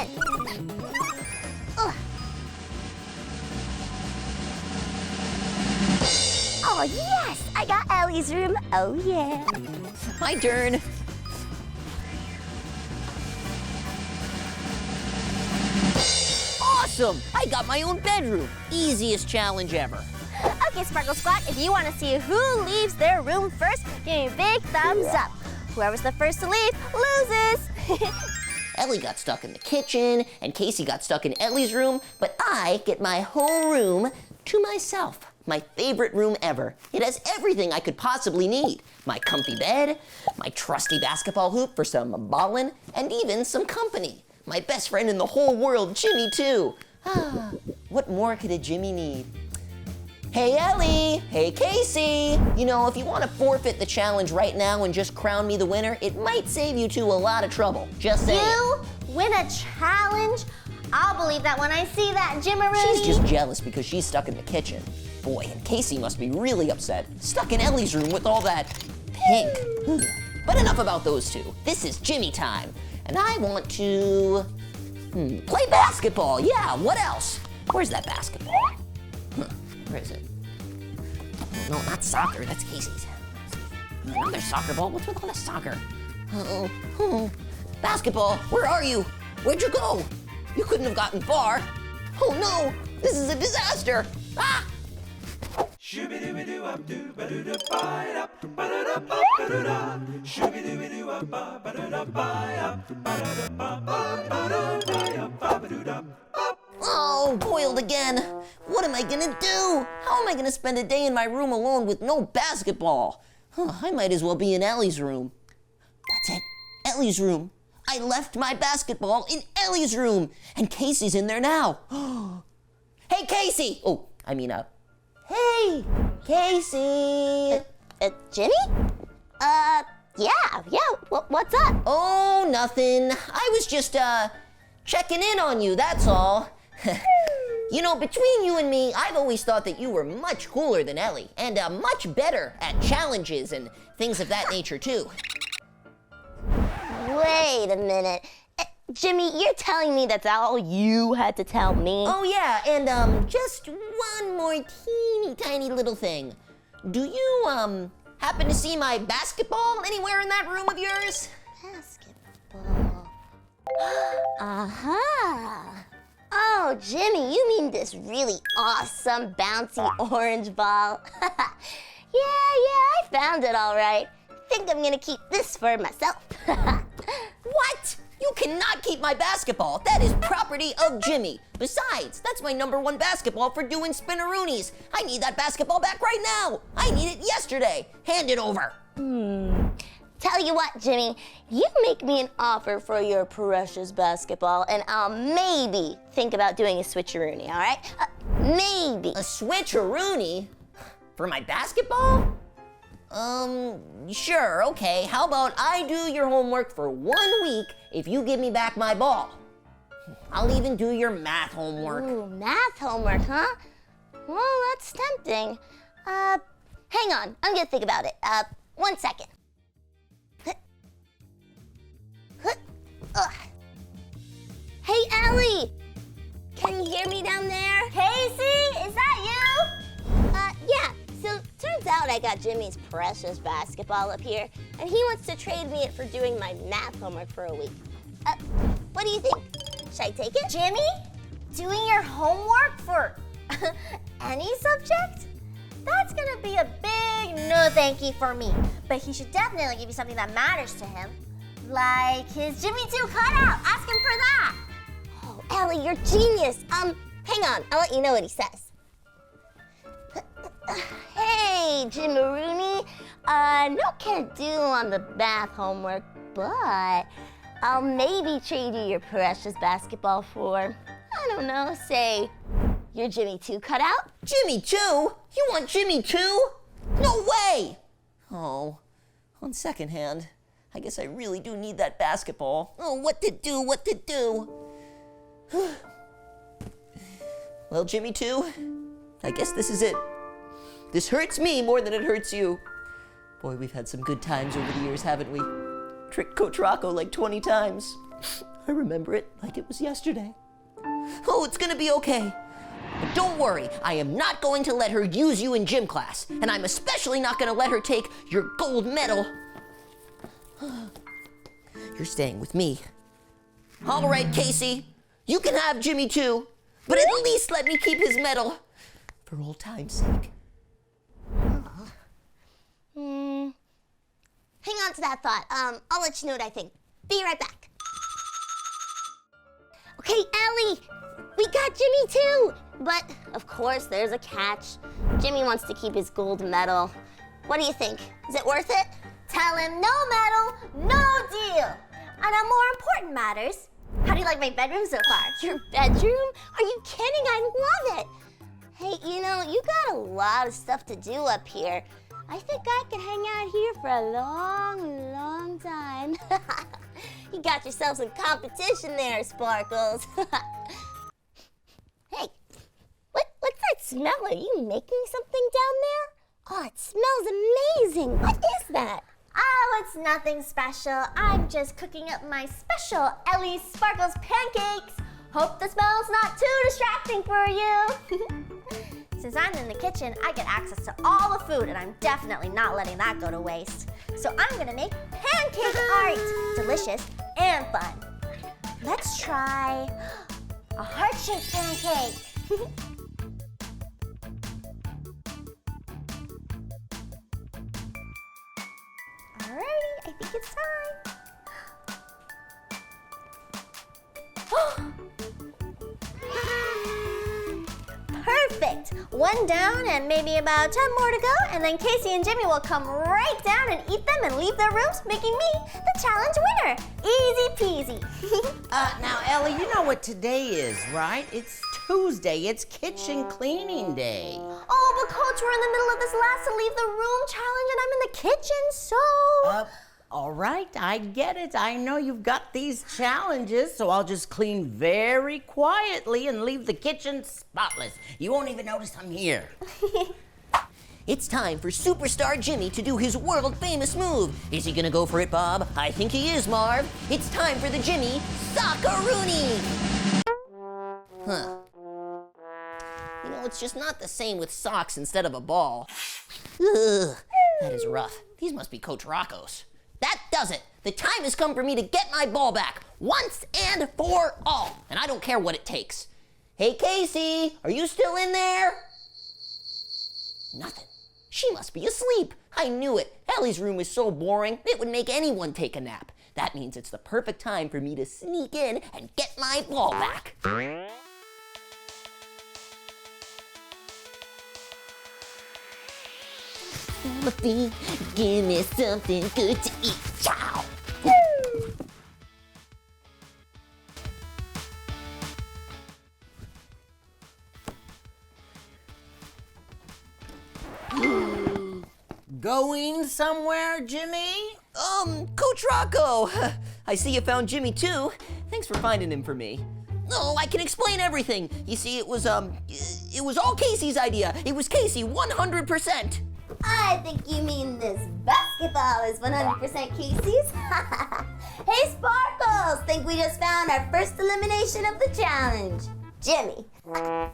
in. Ugh. Oh, yes! I got Ellie's room. Oh, yeah. My turn. Awesome! I got my own bedroom. Easiest challenge ever. Okay, Sparkle Squad, if you want to see who leaves their room first, give me a big thumbs up. Whoever's the first to leave loses. Ellie got stuck in the kitchen, and Casey got stuck in Ellie's room, but I get my whole room to myself. My favorite room ever. It has everything I could possibly need. My comfy bed, my trusty basketball hoop for some ballin', and even some company. My best friend in the whole world, Jimmy, too. Ah, what more could a Jimmy need? Hey, Ellie! Hey, Casey! You know, if you want to forfeit the challenge right now and just crown me the winner, it might save you two a lot of trouble. Just saying. You win a challenge? I'll believe that when I see that, Jimmy. She's just jealous because she's stuck in the kitchen. Boy, and Casey must be really upset. Stuck in Ellie's room with all that pink. But enough about those two. This is Jimmy time. And I want to play basketball. Yeah, what else? Where's that basketball? Where is it? Oh, no, not soccer. That's Casey's. Another soccer ball. What's with all this soccer? Basketball, where are you? Where'd you go? You couldn't have gotten far. Oh no, this is a disaster. Ah! Oh, boiled again. What am I gonna do? How am I gonna spend a day in my room alone with no basketball? I might as well be in Ellie's room. That's it, Ellie's room. I left my basketball in Ellie's room, and Casey's in there now. Hey, Casey! Oh, I mean, hey, Casey! Jimmy? Yeah, what's up? Oh, nothing. I was just, checking in on you, that's all. You know, between you and me, I've always thought that you were much cooler than Ellie, and much better at challenges and things of that nature, too. Wait a minute. Jimmy, you're telling me that's all you had to tell me? Oh, yeah, and, just one more teeny tiny little thing. Do you, happen to see my basketball anywhere in that room of yours? Basketball. Uh-huh. Oh, Jimmy, you mean this really awesome, bouncy orange ball? Yeah, I found it all right. Think I'm gonna keep this for myself. What? You cannot keep my basketball. That is property of Jimmy. Besides, that's my #1 basketball for doing spinneroonies. I need that basketball back right now. I need it yesterday. Hand it over. Tell you what, Jimmy, you make me an offer for your precious basketball, and I'll maybe think about doing a switcheroony, all right? Maybe. A switcheroony? For my basketball? Sure, okay. How about I do your homework for 1 week if you give me back my ball? I'll even do your math homework. Ooh, math homework, huh? Well, that's tempting. Hang on, I'm gonna think about it. 1 second. Hey, Ellie! Can you hear me down there? Casey, is that you? Yeah. So, turns out I got Jimmy's precious basketball up here, and he wants to trade me it for doing my math homework for a week. What do you think? Should I take it? Jimmy? Doing your homework for any subject? That's gonna be a big no thank you for me. But he should definitely give you something that matters to him. Like his Jimmy 2 cutout. Ask him for that. Oh, Ellie, you're genius. Hang on. I'll let you know what he says. Hey, Jimmy-rooney. No can do on the math homework, but I'll maybe trade you your precious basketball for, I don't know, say, your Jimmy 2 cutout? Jimmy 2? You want Jimmy 2? No way! Oh, on second hand, I guess I really do need that basketball. Oh, what to do? Well, Jimmy 2, I guess this is it. This hurts me more than it hurts you. Boy, we've had some good times over the years, haven't we? Tricked Coach Rocco like 20 times. I remember it like it was yesterday. Oh, it's gonna be okay. But don't worry, I am not going to let her use you in gym class, and I'm especially not gonna let her take your gold medal. You're staying with me. All right, Casey, you can have Jimmy too, but at least let me keep his medal for old time's sake. Hang on to that thought. I'll let you know what I think. Be right back. Okay, Ellie, we got Jimmy too. But of course, there's a catch. Jimmy wants to keep his gold medal. What do you think? Is it worth it? Tell him no medal, no deal. And on more important matters, how do you like my bedroom so far? Your bedroom? Are you kidding? I love it. Hey, you know, you got a lot of stuff to do up here. I think I could hang out here for a long, long time. You got yourself some competition there, Sparkles. Hey, what's that smell? Are you making something down there? Oh, it smells amazing. What is that? Oh, it's nothing special. I'm just cooking up my special Ellie Sparkles pancakes. Hope the smell's not too distracting for you. Since I'm in the kitchen, I get access to all the food, and I'm definitely not letting that go to waste. So I'm gonna make pancake art. Delicious and fun. Let's try a heart-shaped pancake. Alrighty, I think it's time. Perfect! One down and maybe about 10 more to go, and then Casey and Jimmy will come right down and eat them and leave their rooms, making me the challenge winner. Easy peasy. Now, Ellie, you know what today is, right? It's Tuesday. It's kitchen cleaning day. Oh, but Coach, we're in the middle of this last to leave the room challenge, and I'm in the kitchen, so... All right, I get it. I know you've got these challenges, so I'll just clean very quietly and leave the kitchen spotless. You won't even notice I'm here. It's time for superstar Jimmy to do his world-famous move. Is he gonna go for it, Bob? I think he is, Marv. It's time for the Jimmy Sockaroony! Huh. You know, it's just not the same with socks instead of a ball. Ugh, that is rough. These must be Coach Rocco's. That does it. The time has come for me to get my ball back, once and for all. And I don't care what it takes. Hey, Casey, are you still in there? Nothing. She must be asleep. I knew it. Ellie's room is so boring, it would make anyone take a nap. That means it's the perfect time for me to sneak in and get my ball back. Fluffy, give me something good to eat. Ciao. Going somewhere, Jimmy? Coach Rocco. I see you found Jimmy too. Thanks for finding him for me. Oh, I can explain everything. You see, it was all Casey's idea. It was Casey, 100%. I think you mean this basketball is 100% Casey's. Hey, Sparkles! Think we just found our first elimination of the challenge. Jimmy. No!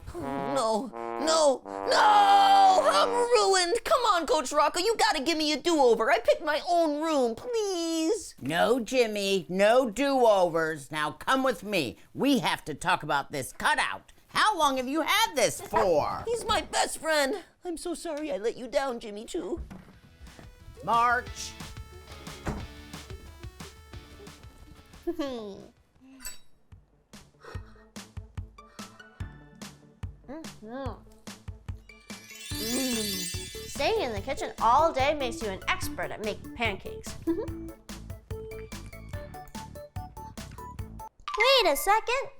I'm ruined! Come on, Coach Rocco, you gotta give me a do-over. I picked my own room, please. No, Jimmy, no do-overs. Now come with me. We have to talk about this cutout. How long have you had this for? He's my best friend. I'm so sorry I let you down, Jimmy, too. March. Staying in the kitchen all day makes you an expert at making pancakes. Wait a second.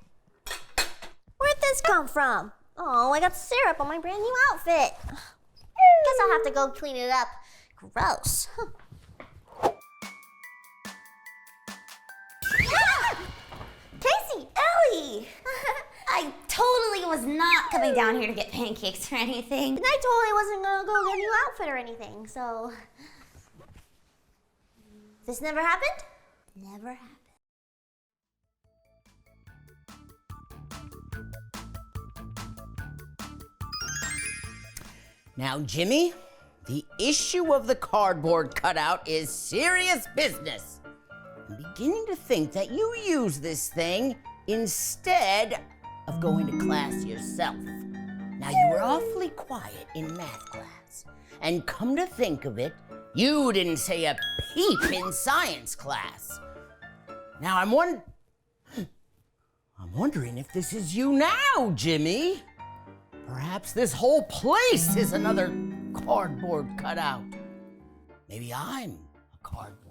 Where'd this come from? Oh, I got syrup on my brand new outfit. Guess I'll have to go clean it up. Gross. Casey! Ellie! I totally was not coming down here to get pancakes or anything. And I totally wasn't gonna go get a new outfit or anything, so... This never happened? Never happened. Now, Jimmy, the issue of the cardboard cutout is serious business. I'm beginning to think that you use this thing instead of going to class yourself. Now, you were awfully quiet in math class. And come to think of it, you didn't say a peep in science class. Now, I'm wondering if this is you now, Jimmy. Perhaps this whole place is another cardboard cutout. Maybe I'm a cardboard